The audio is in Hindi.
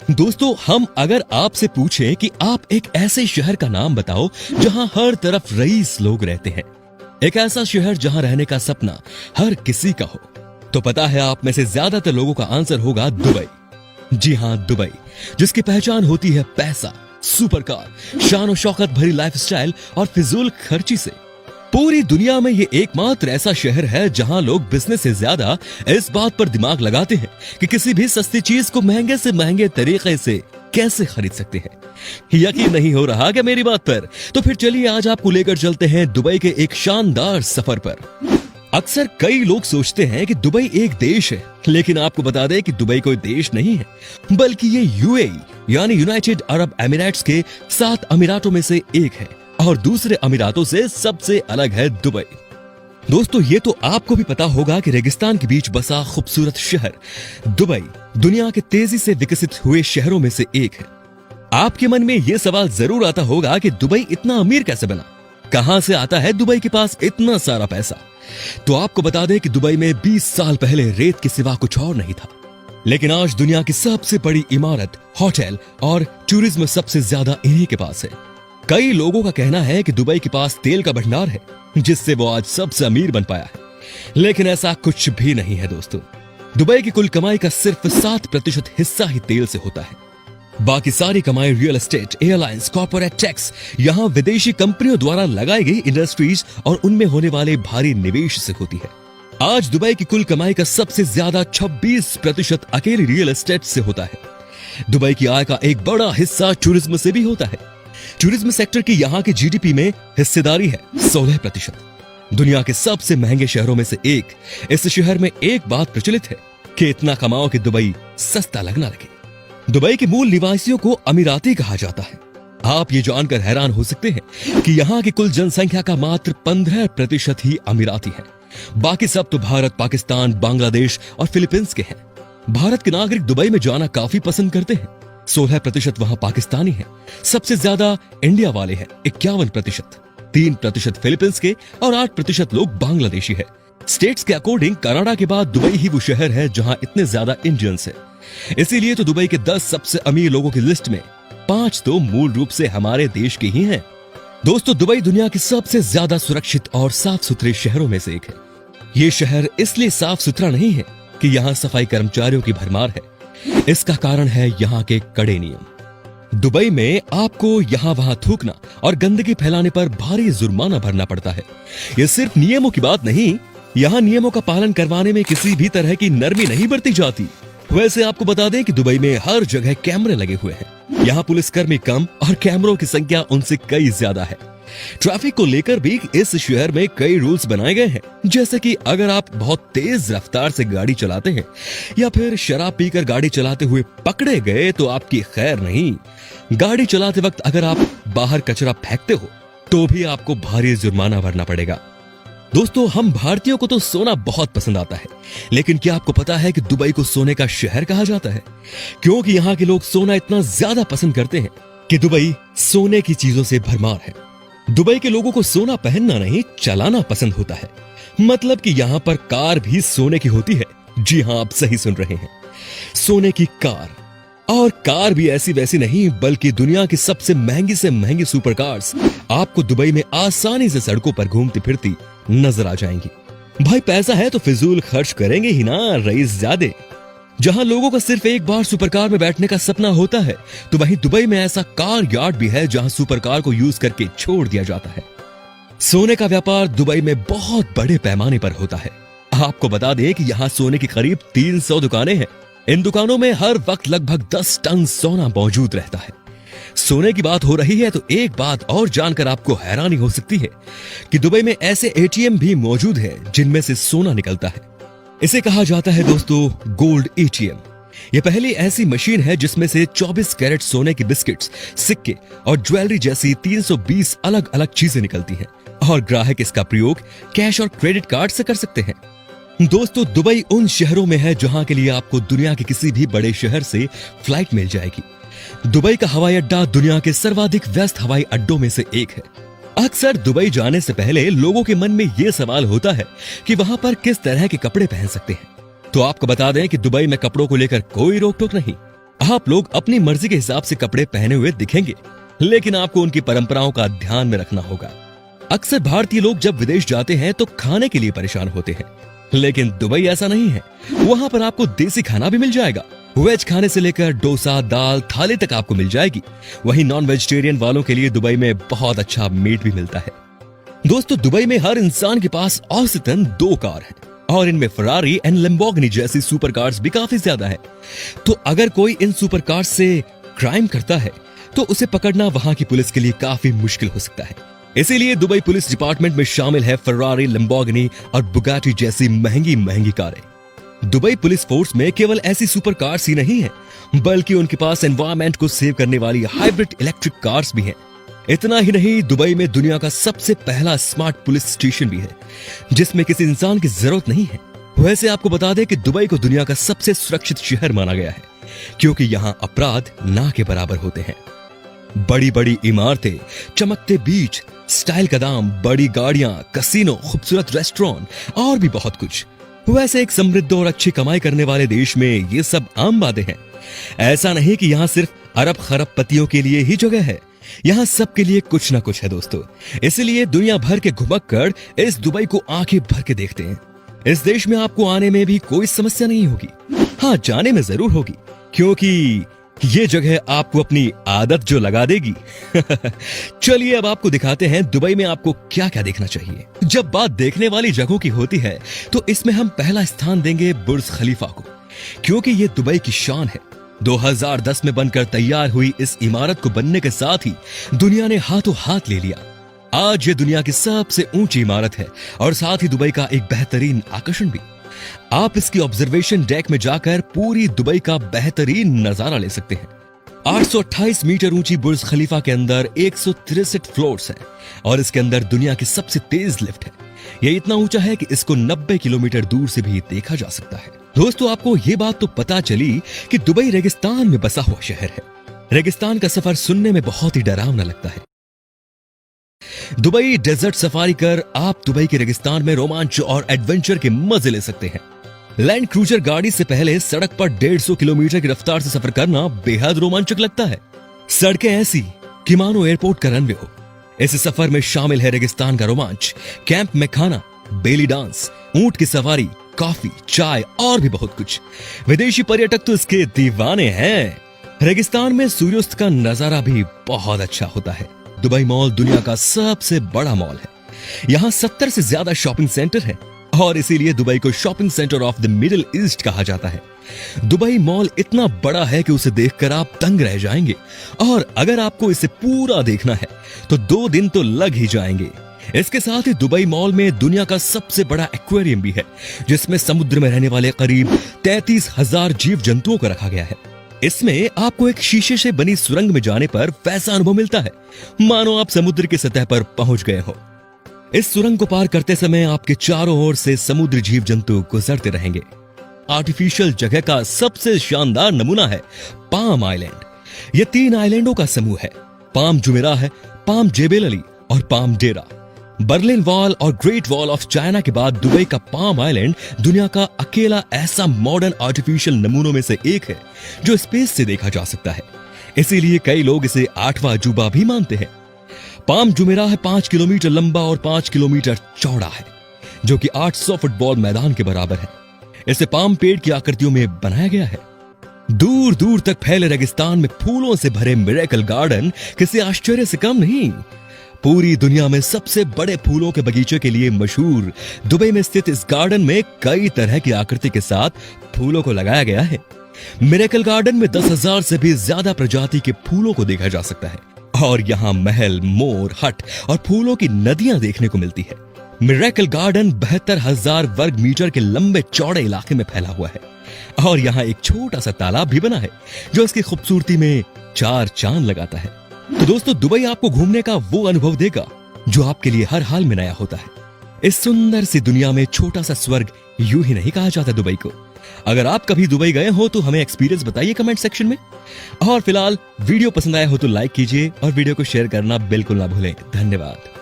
दोस्तों, हम अगर आपसे पूछें कि आप एक ऐसे शहर का नाम बताओ जहां हर तरफ रईस लोग रहते हैं, एक ऐसा शहर जहां रहने का सपना हर किसी का हो, तो पता है आप में से ज्यादातर लोगों का आंसर होगा दुबई। जी हां, दुबई, जिसकी पहचान होती है पैसा, सुपर कार, शान और शौकत भरी लाइफस्टाइल और फिजूल खर्ची से। पूरी दुनिया में ये एकमात्र ऐसा शहर है जहां लोग बिजनेस से ज्यादा इस बात पर दिमाग लगाते हैं कि किसी भी सस्ती चीज को महंगे से महंगे तरीके से कैसे खरीद सकते हैं। यकीन नहीं हो रहा क्या मेरी बात पर? तो फिर चलिए आज आपको लेकर चलते हैं दुबई के एक शानदार सफर पर। अक्सर कई लोग सोचते हैं कि दुबई एक देश है, लेकिन आपको बता दें कि दुबई कोई देश नहीं है, बल्कि ये यूएई यानी यूनाइटेड अरब एमिरेट्स के 7 अमीरातों में से एक है और दूसरे अमीरातों से सबसे अलग है दुबई। दोस्तों, ये तो आपको भी पता होगा कि रेगिस्तान के बीच बसा खूबसूरत शहर दुबई दुनिया के तेजी से विकसित हुए शहरों में से एक है। आपके मन में यह सवाल जरूर आता होगा कि दुबई इतना अमीर कैसे बना, कहां से आता है दुबई के पास इतना सारा पैसा। तो आपको बता दें कि दुबई में 20 साल पहले रेत के सिवा कुछ और नहीं था, लेकिन आज दुनिया की सबसे बड़ी इमारत, होटल और टूरिज्म सबसे ज्यादा इन्हीं के पास है। कई लोगों का कहना है कि दुबई के पास तेल का भंडार है जिससे वो आज सबसे अमीर बन पाया है, लेकिन ऐसा कुछ भी नहीं है दोस्तों। दुबई की कुल कमाई का सिर्फ 7% हिस्सा ही तेल से होता है। बाकी सारी कमाई real estate, airlines, corporate tax, यहाँ विदेशी कंपनियों द्वारा लगाई गई इंडस्ट्रीज और उनमें होने वाले भारी निवेश से होती है। आज दुबई की कुल कमाई का सबसे ज्यादा 26% अकेले रियल एस्टेट से होता है। दुबई की आय का एक बड़ा हिस्सा टूरिज्म से भी होता है। टूरिज्म सेक्टर की यहाँ की जीडीपी में हिस्सेदारी है 16%। दुनिया के सबसे महंगे शहरों में से एक। इस शहर में एक बात प्रचलित है कि इतना कमाओ कि दुबई सस्ता लगना लगे। दुबई के मूल निवासियों को अमीराती कहा जाता है। आप ये जानकर हैरान हो सकते हैं कि यहाँ की कुल जनसंख्या का मात्र 15% ही अमीराती है। बाकी सब तो भारत, पाकिस्तान, बांग्लादेश और फिलीपींस के हैं। भारत के नागरिक दुबई में जाना काफी पसंद करते हैं। 16% वहां पाकिस्तानी हैं। सबसे ज्यादा इंडिया वाले हैं 51%, 3% फिलीपींस के और 8% लोग बांग्लादेशी है। स्टेट्स के अकॉर्डिंग कनाडा के बाद दुबई ही वो शहर है जहां इतने ज्यादा इंडियंस है। इसीलिए तो दुबई के 10 सबसे अमीर लोगों की लिस्ट में 5 तो मूल रूप से हमारे देश के ही हैं। दोस्तों, दुबई दुनिया के सबसे ज्यादा सुरक्षित और साफ सुथरे शहरों में से एक है। ये शहर इसलिए साफ सुथरा नहीं है कि यहाँ सफाई कर्मचारियों की भरमार है, इसका कारण है यहाँ के कड़े नियम। दुबई में आपको यहाँ वहां थूकना और गंदगी फैलाने पर भारी जुर्माना भरना पड़ता है। ये सिर्फ नियमों की बात नहीं, यहाँ नियमों का पालन करवाने में किसी भी तरह की नरमी नहीं बरती जाती। वैसे आपको बता दें कि दुबई में हर जगह कैमरे लगे हुए हैं। यहाँ पुलिसकर्मी कम और कैमरों की संख्या उनसे कई ज्यादा है। ट्रैफिक को लेकर भी इस शहर में कई रूल्स बनाए गए हैं, जैसे कि अगर आप बहुत तेज रफ्तार से गाड़ी चलाते हैं या फिर शराब पीकर गाड़ी चलाते हुए पकड़े गए तो आपकी खैर नहीं। गाड़ी चलाते वक्त अगर आप बाहर कचरा फेंकते हो तो भी आपको भारी जुर्माना भरना पड़ेगा। दोस्तों, हम भारतीयों को तो सोना बहुत पसंद आता है, लेकिन क्या आपको पता है कि दुबई को सोने का शहर कहा जाता है? क्योंकि यहाँ के लोग सोना इतना ज्यादा पसंद करते हैं कि दुबई सोने की चीजों से भरमार है। दुबई के लोगों को सोना पहनना नहीं, चलाना पसंद होता है। मतलब कि यहाँ पर कार भी सोने की होती है। जी हाँ, आप सही सुन रहे हैं, सोने की कार। और कार भी ऐसी वैसी नहीं, बल्कि दुनिया की सबसे महंगी से महंगी सुपर कार्स आपको दुबई में आसानी से सड़कों पर घूमती फिरती नजर आ जाएंगी। भाई, पैसा है तो फिजूल खर्च करेंगे ही ना रईस ज़्यादे। जहां लोगों का सिर्फ एक बार सुपर कार में बैठने का सपना होता है, तो वहीं दुबई में ऐसा कार यार्ड भी है जहां सुपर कार को यूज करके छोड़ दिया जाता है। सोने का व्यापार दुबई में बहुत बड़े पैमाने पर होता है। आपको बता दें कि यहाँ सोने की करीब 300 दुकानें हैं। इन दुकानों में हर वक्त लगभग 10 टन सोना मौजूद रहता है। सोने की बात हो रही है तो एक बात और जानकर आपको हैरानी हो सकती है कि दुबई में ऐसे एटीएम भी मौजूद है जिनमें से सोना निकलता है। इसे कहा जाता है दोस्तों गोल्ड एटीएम। यह पहली ऐसी मशीन है जिसमें से 24 कैरेट सोने की बिस्किट्स, सिक्के और ज्वेलरी जैसी 320 अलग अलग चीजें निकलती हैं और ग्राहक इसका प्रयोग कैश और क्रेडिट कार्ड से कर सकते हैं। दोस्तों, दुबई उन शहरों में है जहां के लिए आपको दुनिया के किसी भी बड़े शहर से फ्लाइट मिल जाएगी। दुबई का हवाई अड्डा दुनिया के सर्वाधिक व्यस्त हवाई अड्डों में से एक है। अक्सर दुबई जाने से पहले लोगों के मन में यह सवाल होता है कि वहां पर किस तरह के कपड़े पहन सकते हैं। तो आपको बता दें कि दुबई में कपड़ों को लेकर कोई रोक टोक नहीं। आप लोग अपनी मर्जी के हिसाब से कपड़े पहने हुए दिखेंगे, लेकिन आपको उनकी परंपराओं का ध्यान में रखना होगा। अक्सर भारतीय लोग जब विदेश जाते हैं तो खाने के लिए परेशान होते हैं, लेकिन दुबई ऐसा नहीं है। वहां पर आपको देसी खाना भी मिल जाएगा। वेज खाने से लेकर डोसा, दाल, थाली तक आपको मिल जाएगी। वहीं नॉन वेजिटेरियन वालों के लिए दुबई में बहुत अच्छा मीट भी मिलता है। दोस्तों, दुबई में हर इंसान के पास औसतन 2 कार हैं और इनमें फरारी एंड लैम्बोर्गिनी जैसी सुपर कार्स भी काफी ज्यादा है। तो अगर कोई इन सुपर कार्स से क्राइम करता है तो उसे पकड़ना वहां की पुलिस के लिए काफी मुश्किल हो सकता है। इसीलिए दुबई पुलिस डिपार्टमेंट में शामिल है फरारी, लैम्बोर्गिनी और बुगाटी जैसी महंगी महंगी कारें। दुबई पुलिस फोर्स में केवल ऐसी सुपर कार्स ही नहीं है, बल्कि उनके पास एनवायरमेंट को सेव करने वाली हाइब्रिड इलेक्ट्रिक कार्स भी हैं। इतना ही नहीं, दुबई में दुनिया का सबसे पहला स्मार्ट पुलिस स्टेशन भी है, जिसमें किसी इंसान की जरूरत नहीं है। वैसे आपको बता दें कि दुबई को दुनिया का सबसे सुरक्षित शहर माना गया है, क्योंकि यहाँ अपराध ना के बराबर होते हैं। बड़ी बड़ी इमारतें, चमकते बीच, स्टाइल का दाम, बड़ी गाड़ियां, कसिनो, खूबसूरत रेस्टोरेंट और भी बहुत कुछ। वैसे एक समृद्ध और अच्छी कमाई करने वाले देश में ये सब आम बातें हैं। ऐसा नहीं कि यहाँ सिर्फ अरब खरबपतियों के लिए ही जगह है, यहाँ सबके लिए कुछ ना कुछ है दोस्तों। इसलिए दुनिया भर के घुमक्कड़ इस दुबई को आंखें भर के देखते हैं। इस देश में आपको आने में भी कोई समस्या नहीं होगी। हाँ, जाने में जरूर होगी, क्योंकि ये जगह आपको अपनी आदत जो लगा देगी। चलिए अब आपको दिखाते हैं दुबई में आपको क्या क्या देखना चाहिए। जब बात देखने वाली जगहों की होती है तो इसमें हम पहला स्थान देंगे बुर्ज खलीफा को, क्योंकि ये दुबई की शान है। 2010 में बनकर तैयार हुई इस इमारत को बनने के साथ ही दुनिया ने हाथों हाथ ले लिया। आज ये दुनिया की सबसे ऊंची इमारत है और साथ ही दुबई का एक बेहतरीन आकर्षण भी। आप इसकी ऑब्जर्वेशन डेक में जाकर पूरी दुबई का बेहतरीन नजारा ले सकते हैं। 828 मीटर ऊंची बुर्ज खलीफा के अंदर 163 फ्लोर्स हैं और इसके अंदर दुनिया की सबसे तेज लिफ्ट है। यह इतना ऊंचा है कि इसको 90 किलोमीटर दूर से भी देखा जा सकता है। दोस्तों, आपको ये बात तो पता चली कि दुबई रेगिस्तान में बसा हुआ शहर है। रेगिस्तान का सफर सुनने में बहुत ही डरावना लगता है। दुबई डेजर्ट सफारी कर आप दुबई के रेगिस्तान में रोमांच और एडवेंचर के मजे ले सकते हैं। लैंड क्रूजर गाड़ी से पहले सड़क पर 150 किलोमीटर की रफ्तार से सफर करना बेहद रोमांचक लगता है। सड़कें ऐसी कि मानो एयरपोर्ट का रनवे हो। इस सफर में शामिल है रेगिस्तान का रोमांच, कैंप में खाना, बेली डांस, ऊंट की सवारी, कॉफी, चाय और भी बहुत कुछ। विदेशी पर्यटक तो इसके दीवाने हैं। रेगिस्तान में सूर्यास्त का नजारा भी बहुत अच्छा होता है। दुबई मॉल दुनिया का सबसे बड़ा मॉल है। यहाँ 70 से ज्यादा शॉपिंग सेंटर है और इसीलिए दुबई को shopping centre of the middle east कहा जाता है। दुबई मॉल इतना बड़ा है कि उसे देखकर आप दंग रह जाएंगे और अगर आपको इसे पूरा देखना है तो 2 दिन तो लग ही जाएंगे। इसके साथ ही दुबई मॉल में दुनिया का सबसे बड़ा एक्वेरियम भी है, जिसमें समुद्र में रहने वाले करीब 33,000 जीव जंतुओं को रखा गया है। इसमें आपको एक शीशे से बनी सुरंग में जाने पर वैसा अनुभव मिलता है मानो आप समुद्र की सतह पर पहुंच गए हो। इस सुरंग को पार करते समय आपके चारों ओर से समुद्री जीव जंतु गुजरते रहेंगे। आर्टिफिशियल जगह का सबसे शानदार नमूना है पाम आइलैंड। यह 3 आइलैंडों का समूह है। पाम जुमेराह है, पाम जेबेल अली और पाम डेरा। बर्लिन वॉल और ग्रेट वॉल ऑफ चाइना के बाद दुबई का पाम आइलैंड दुनिया का अकेला ऐसा मॉडर्न आर्टिफिशियल नमूनों में से एक है जो स्पेस से देखा जा सकता है। इसीलिए कई लोग इसे 8वां अजूबा भी मानते हैं। पाम जुमेराह 5 किलोमीटर लंबा और 5 किलोमीटर चौड़ा है, जो कि 800 फुटबॉल मैदान के बराबर है। इसे पाम पेड़ की आकृतियों में बनाया गया है। दूर दूर तक फैले रेगिस्तान में फूलों से भरे मिरेकल गार्डन किसी आश्चर्य से कम नहीं। पूरी दुनिया में सबसे बड़े फूलों के बगीचे के लिए मशहूर दुबई में स्थित इस गार्डन में कई तरह की आकृति के साथ फूलों को लगाया गया है। मिरेकल गार्डन में 10,000 से भी ज्यादा प्रजाति के फूलों को देखा जा सकता है और यहाँ महल, मोर, हट और फूलों की नदियां देखने को मिलती है। मिरेकल गार्डन 72,000 वर्ग मीटर के लंबे चौड़े इलाके में फैला हुआ है और यहाँ एक छोटा सा तालाब भी बना है जो इसकी खूबसूरती में 4 चांद लगाता है। तो दोस्तों, दुबई आपको घूमने का वो अनुभव देगा जो आपके लिए हर हाल में नया होता है। इस सुंदर सी दुनिया में छोटा सा स्वर्ग यूं ही नहीं कहा जाता दुबई को। अगर आप कभी दुबई गए हो तो हमें एक्सपीरियंस बताइए कमेंट सेक्शन में। और फिलहाल वीडियो पसंद आया हो तो लाइक कीजिए और वीडियो को शेयर करना बिल्कुल ना भूलें। धन्यवाद।